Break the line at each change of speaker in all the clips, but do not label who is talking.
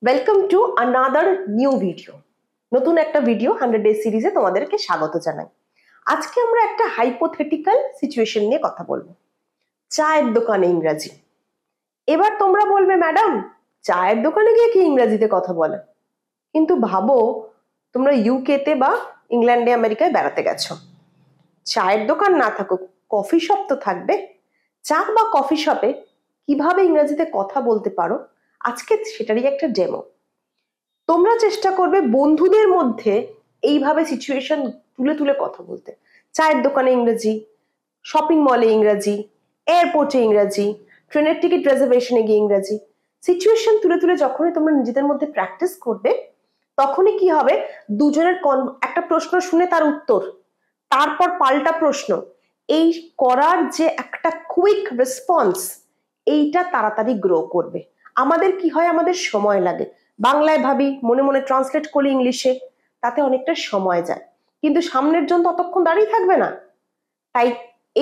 Welcome to another new video. নতুন একটা video 100 day সিরিজে তোমাদেরকে স্বাগত জানাই। আজকে আমরা একটা হাইপোথেটিক্যাল সিচুয়েশন নিয়ে কথা বলবো। চায়ের দোকানে ইংরাজি। এবার তোমরা বলবে ম্যাডাম চায়ের দোকানে গিয়ে কি ইংরাজিতে কথা বলে? কিন্তু ভাবো তোমরা ইউকেতে বা ইংল্যান্ডে আমেরিকায় বেড়াতে গেছো, চায়ের দোকান না থাকুক কফি শপ তো থাকবে। চা বা কফি শপে কিভাবে ইংরেজিতে কথা বলতে পারো আজকে সেটারই একটা ডেমো। তোমরা চেষ্টা করবে বন্ধুদের মধ্যে এইভাবে সিচুয়েশন তুলে তুলে কথা বলতে। চায়ের দোকানে ইংরেজি, শপিং মলে ইংরেজি, এয়ারপোর্টে ইংরেজি, ট্রেনের টিকিট রিজার্ভেশনে গিয়ে ইংরেজি। সিচুয়েশন তুলে তুলে যখনই তোমরা নিজেদের মধ্যে প্র্যাকটিস করবে তখনই কি হবে, দুজনের একটা প্রশ্ন শুনে তার উত্তর, তারপর পাল্টা প্রশ্ন, এই করার যে একটা কুইক রেসপন্স, এইটা তাড়াতাড়ি গ্রো করবে। আমাদের কি হয়, আমাদের সময় লাগে, বাংলায় ভাবি মনে মনে ট্রান্সলেট করি ইংলিশে, তাতে অনেকটা সময় যায়, কিন্তু সামনের জন ততক্ষণ দাঁড়িয়ে থাকবে না। তাই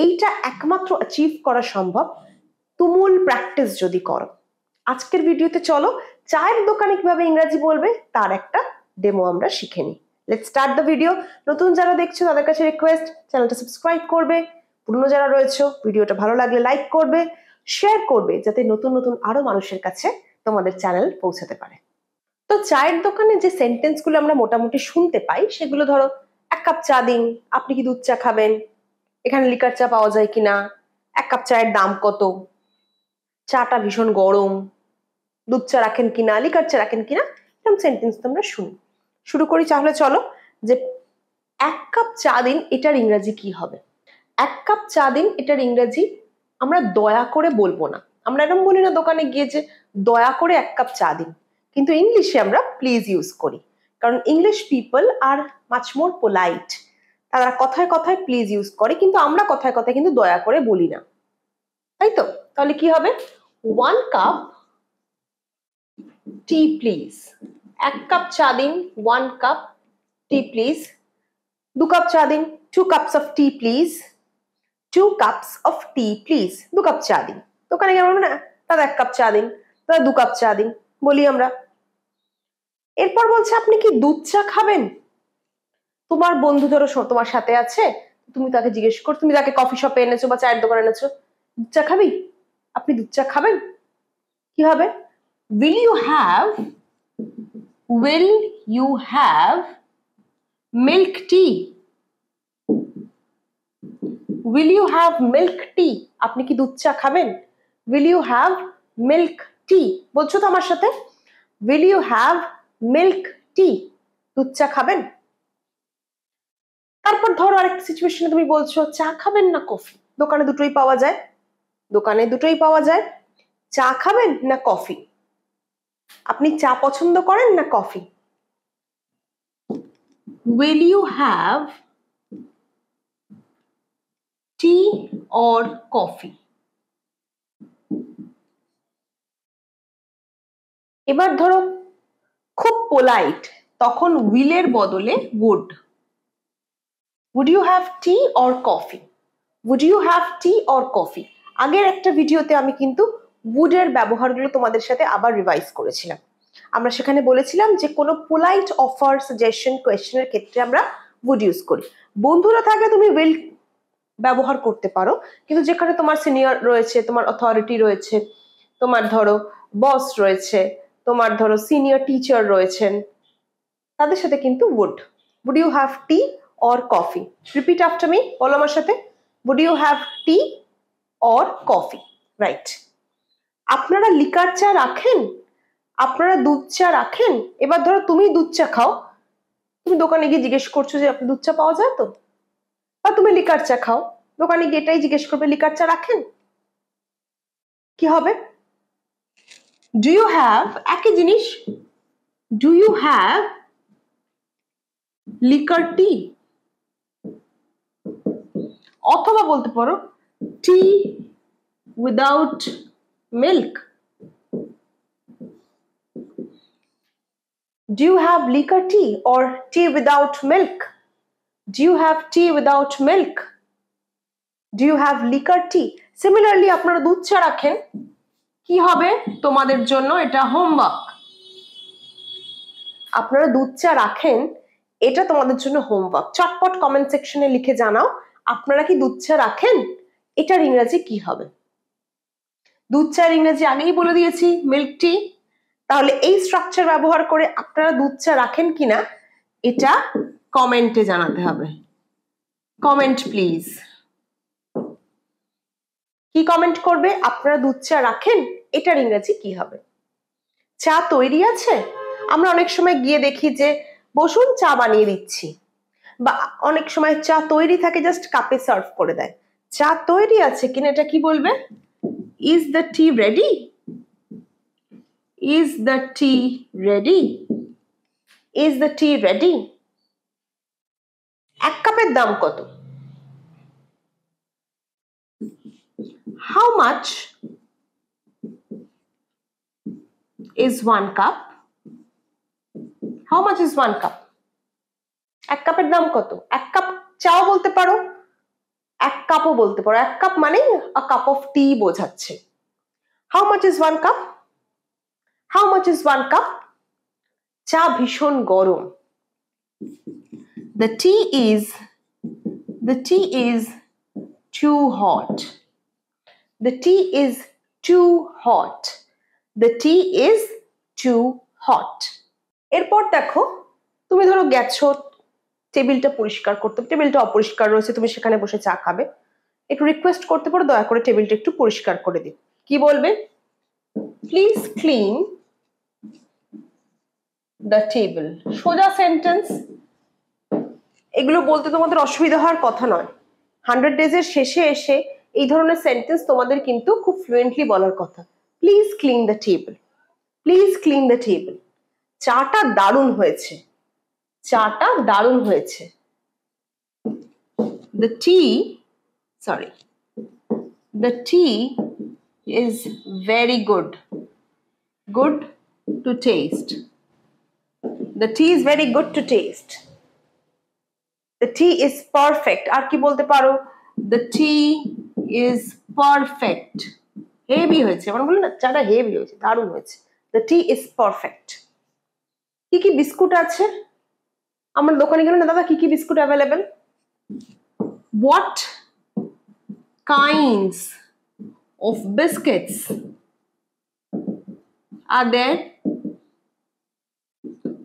এইটা একমাত্র অ্যাচিভ করা সম্ভব তুমুল প্র্যাকটিস যদি করো। আজকের ভিডিওতে চলো চায়ের দোকানে কিভাবে ইংরেজি বলবে তার একটা ডেমো আমরা শিখে নিই। Let's start the video. নতুন যারা দেখছো তাদের কাছে রিকোয়েস্ট, চ্যানেলটা সাবস্ক্রাইব করবে। পুরনো যারা রয়েছে ভিডিওটা ভালো লাগলে লাইক করবে, শেয়ার করবে, যাতে নতুন নতুন আরো মানুষের কাছে তোমাদের চ্যানেল পৌঁছাতে পারে। তো চায়ের দোকানে যে সেন্টেন্সগুলো আমরা মোটামুটি শুনতে পাই সেগুলো ধরো, এক কাপ চা দিন, আপনি কি দুধ চা খাবেন, এখানে লিকার চা পাওয়া যায় কিনা, এক কাপ চায়ের দাম কত, চাটা ভীষণ গরম, দুধ চা রাখেন কিনা, লিকার চা রাখেন কিনা, এরকম সেন্টেন্স তোমরা শুনি। শুরু করি তাহলে চলো, যে এক কাপ চা দিন এটার ইংরেজি কি হবে? এক কাপ চা দিন এটার ইংরেজি আমরা দয়া করে বলবো না। আমরা এরকম বলি না দোকানে গিয়ে যে দয়া করে এক কাপ চা দিন, কিন্তু ইংলিশে আমরা প্লিজ ইউজ করি, কারণ ইংলিশ পিপল আর মাচ মোর পোলাইট। তারা কথায় কথায় প্লিজ ইউজ করে, কিন্তু আমরা কথায় কথায় কিন্তু দয়া করে বলি না, তাই তো? তাহলে কি হবে, ওয়ান কাপ টি প্লিজ, এক কাপ চা দিন, ওয়ান কাপ টি প্লিজ। দু কাপ চা দিন, two cups of tea please, two cups of tea please, দু কাপ চা দিন। দোকানে গিয়ে বলবো না দাদা এক কাপ চা দিন, দাদা দু কাপ চা দিন, বলি আমরা। এরপর বলছে আপনি কি দুধ চা খাবেন? তোমার বন্ধু ধরো তোমার সাথে আছে, তুমি তাকে জিজ্ঞেস করো, তুমি তাকে কফি শপে এনেছো বা চায়ের দোকানে এনেছো, দুধ চা খাবি, আপনি দুধ চা খাবেন? কি হবে, will you have milk tea? will you have milk tea? আপনি কি দুধ চা খাবেন? will you have milk tea? বলছো তো আমার সাথে, will you have milk tea? দুধ চা খাবেন? তারপর ধরো আরেকটা সিচুয়েশনে তুমি বলছো চা খাবেন না কফি, দোকানে দুটোই পাওয়া যায়, দোকানে দুটোই পাওয়া যায়, চা খাবেন না কফি, আপনি চা পছন্দ করেন না coffee? will you have tea or coffee? এবার ধরো খুব পোলাইট, তখন will এর বদলে would you have tea or coffee? would you have tea or coffee? আগের একটা ভিডিওতে আমি কিন্তু would এর ব্যবহারগুলো তোমাদের সাথে আবার রিভাইজ করেছিলাম। আমরা সেখানে বলেছিলাম যে কোনো পোলাইট অফার, সাজেশন, কোয়েশ্চেনের ক্ষেত্রে আমরা would ইউজ করি। বন্ধুরা থাকলে তুমি will ব্যবহার করতে পারো, কিন্তু যেখানে তোমার সিনিয়র রয়েছে, তোমার অথরিটি রয়েছে, তোমার ধরো বস রয়েছে, তোমার ধরো সিনিয়র টিচার রয়েছেন, তাদের সাথে কিন্তু would you have tea or coffee? Repeat after me, বলো আমার সাথে, would you have tea or coffee? Right. আপনারা লিকার চা রাখেন, আপনারা দুধ চা রাখেন। এবার ধরো তুমি দুধ চা খাও, তুমি দোকানে গিয়ে জিজ্ঞেস করছো যে আপনি দুধ চা পাওয়া যায় তো, বা তুমি লিকার চা খাও, দোকানে গিয়ে এটাই জিজ্ঞেস করবে লিকার চা রাখেন। কি হবে, ডু ইউ হ্যাভ, একই জিনিস, ডু ইউ হ্যাভ লিকার টি? অথবা বলতে পারো টি without milk. Do you have liquor tea or tea without milk? Do you have tea without milk? Do you have liquor tea? Similarly, আপনারা দুধ চা রাখেন, কি হবে তোমাদের জন্য, এটা হোমওয়ার্ক। আপনারা দুধ চা রাখেন, এটা তোমাদের জন্য হোমওয়ার্ক। চটপট কমেন্ট সেকশনে লিখে জানাও আপনারা কি দুধ চা রাখেন, এটার ইংরেজি কি হবে। দুধ চার ইংরেজি আগেই বলে দিয়েছি, মিল্ক টি। তাহলে এই স্ট্রাকচার ব্যবহার করে আপনারা দুধ চা রাখেন কিনা এটা কমেন্টে জানাতে হবে। Comment please. কি কমেন্ট করবে? আপনারা দুধ চা রাখেন, এটার ইংরেজি কি হবে। চা তৈরি আছে, আমরা অনেক সময় গিয়ে দেখি যে বসুন চা বানিয়ে দিচ্ছি, বা অনেক সময় চা তৈরি থাকে জাস্ট কাপে সার্ভ করে দেয়। চা তৈরি আছে কিনা এটা কি বলবে? Is the T ready? Is the T ready? Is the T ready? এক কাপের দাম কত? How much is 1 cup? How much is 1 cup? এক কাপের দাম কত? এক কাপ চাও বলতে পারো, এক কাপও বলতে পারো। এক কাপ মানে a cup of tea বোঝাচ্ছে। How much is 1 cup? How much is 1 cup? চা ভীষণ গরম। The tea is too hot. The tea is too hot. The tea is too hot. এরপর দেখো, তুমি ধরো গেছো টেবিলটা পরিষ্কার করতে, টেবিলটা অপরিষ্কার রয়েছে, তুমি সেখানে বসে চা খাবে, একটু রিকোয়েস্ট করতে পারো দয়া করে টেবিলটা একটু পরিষ্কার করে দিন। কি বলবে? Please clean the table. সোজা সেন্টেন্স, এগুলো বলতে তোমাদের অসুবিধা হওয়ার কথা নয়। 100 ডেজের শেষে এসে এই ধরনের সেন্টেন্স তোমাদের কিন্তু খুব ফ্লুয়েন্টলি বলার কথা। Please clean the table, please clean the table. চাটা দারুণ হয়েছে, চাটা দারুণ হয়েছে। The tea is very good. Good to taste. The tea is very good to taste. The tea is perfect. আর কি বলতে পারো? The tea is perfect. Heavy হয়েছে, আমরা বলি না চাটা হেভি হয়েছে, দারুণ হয়েছে। The tea is perfect. কি কি বিস্কুট আছে? আমার দোকানে গেল না দাদা, কি কি biscuit available? What kinds of biscuits are there?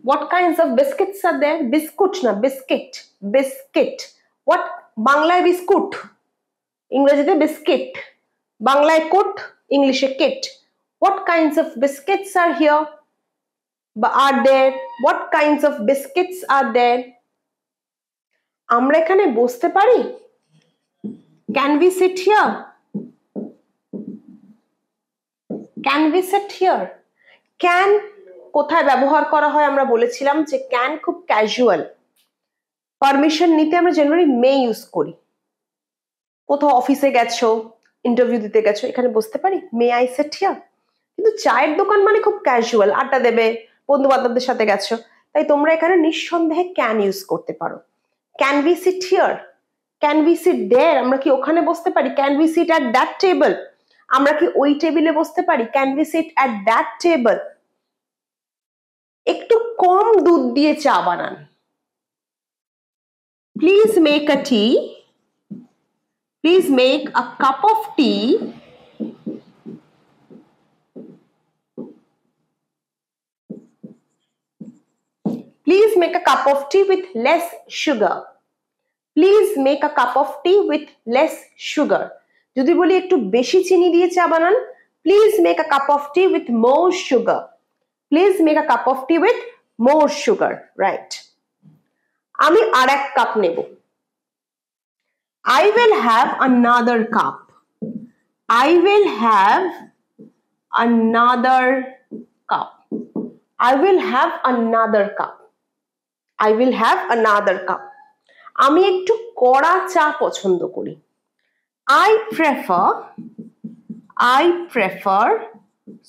What kinds of biscuits are there? Biscuit না, biscuit. Biscuit. What? বাংলায় বিস্কুট, ইংরেজিতে বিস্কিট। বাংলায় কোট, ইংলিশে kit. What kinds of biscuits are here? Are there? What kinds of biscuits are there? আমরা এখানে বসতে পারি? Can we sit here? Can we sit here? Can কোথায় ব্যবহার করা হয় আমরা বলেছিলাম যে ক্যান খুব ক্যাজুয়াল। পারমিশন নিতে আমরা জেনারেলি মে ইউজ করি। কোথাও অফিসে গেছো, ইন্টারভিউ দিতে গেছো, এখানে বসতে পারি? May I sit here. কিন্তু চায়ের দোকান মানে খুব ক্যাজুয়াল, আড্ডা দেবে, বন্ধু বান্ধবদের সাথে গেছো, তাই তোমরা এখানে নিঃসন্দেহে ক্যান ইউজ করতে পারো। Can we sit here? Can we sit there? আমরা কি ওখানে বসতে পারি? Can we sit at that table? আমরা কি ওই টেবিলে বসতে পারি? Can we sit at that table? একটু কম দুধ দিয়ে চা বানান। Please make a tea. Please make a cup of tea Please make a cup of tea with less sugar. Please make a cup of tea with less sugar. যদি বলি একটু বেশি চিনি দিয়ে চা বানান, please make a cup of tea with more sugar. Please make a cup of tea with more sugar. Right. আমি আরেক কাপ নেব। I will have another cup. I will have another cup. I will have another cup. I will have another cup. আমি একটু কড়া চা পছন্দ করি। I prefer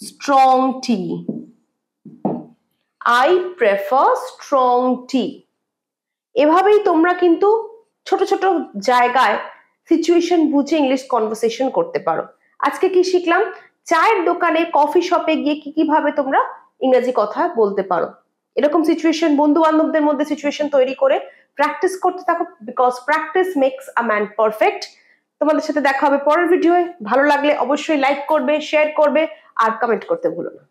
strong tea. I prefer strong tea. এভাবেই তোমরা কিন্তু ছোট ছোট জায়গায় সিচুয়েশন বুঝে ইংলিশ কনভারসেশন করতে পারো। আজকে কি শিখলাম? চায়ের দোকানে, কফি শপে গিয়ে কি কিভাবে তোমরা ইংরেজি কথা বলতে পারো। এরকম সিচুয়েশন বন্ধু বান্ধবদের মধ্যে সিচুয়েশন তৈরি করে প্র্যাকটিস করতে থাকো, because practice makes a man perfect. তোমাদের সাথে দেখা হবে পরের ভিডিওয়ে। ভালো লাগলে অবশ্যই লাইক করবে, শেয়ার করবে আর কমেন্ট করতে ভুলো না।